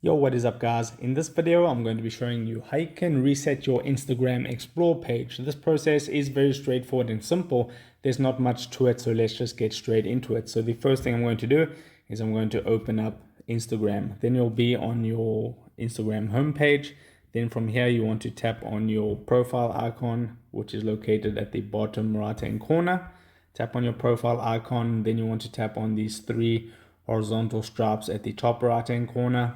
Yo, what is up guys? In this video, I'm going to be showing you how you can reset your Instagram Explore page. This process is very straightforward and simple. There's not much to it, so let's just get straight into it. So the first thing I'm going to do is I'm going to open up Instagram. Then you'll be on your Instagram homepage. Then from here, you want to tap on your profile icon, which is located at the bottom right-hand corner. Tap on your profile icon. Then you want to tap on these three horizontal stripes at the top right-hand corner.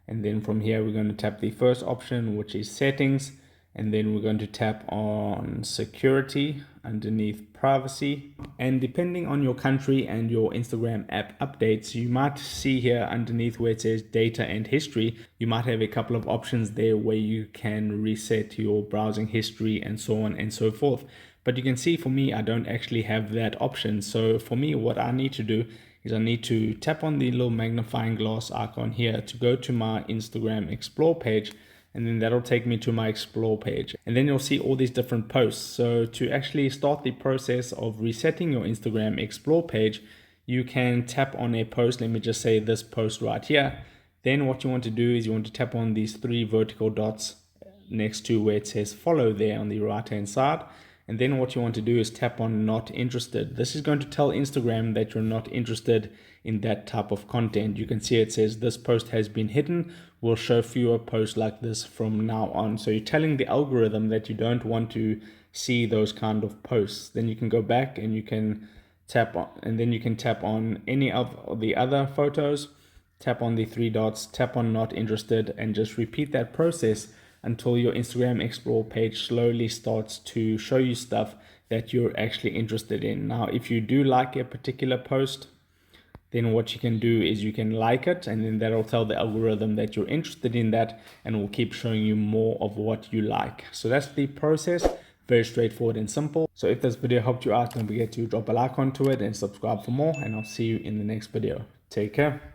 And then from here, we're going to tap the first option, which is settings. And then we're going to tap on security underneath privacy. And depending on your country and your Instagram app updates, you might see here underneath where it says data and history, you might have a couple of options there where you can reset your browsing history and so on and so forth. But you can see for me, I don't actually have that option. So for me, what I need to do is I need to tap on the little magnifying glass icon here to go to my Instagram Explore page, and then that'll take me to my Explore page. And then you'll see all these different posts. So to actually start the process of resetting your Instagram Explore page, you can tap on a post. Let me just say this post right here. Then what you want to do is you want to tap on these three vertical dots next to where it says follow there on the right hand side. And then what you want to do is tap on not interested. This is going to tell Instagram that you're not interested in that type of content. You can see it says this post has been hidden. We'll show fewer posts like this from now on. So you're telling the algorithm that you don't want to see those kind of posts. Then you can go back and you can tap on, and then you can tap on any of the other photos, tap on the three dots, tap on not interested, and just repeat that process until your Instagram Explore page slowly starts to show you stuff that you're actually interested in. Now, if you do like a particular post, then what you can do is you can like it, and then that'll tell the algorithm that you're interested in that, and will keep showing you more of what you like. So that's the process. Very straightforward and simple. So if this video helped you out, don't forget to drop a like onto it and subscribe for more, and I'll see you in the next video. Take care.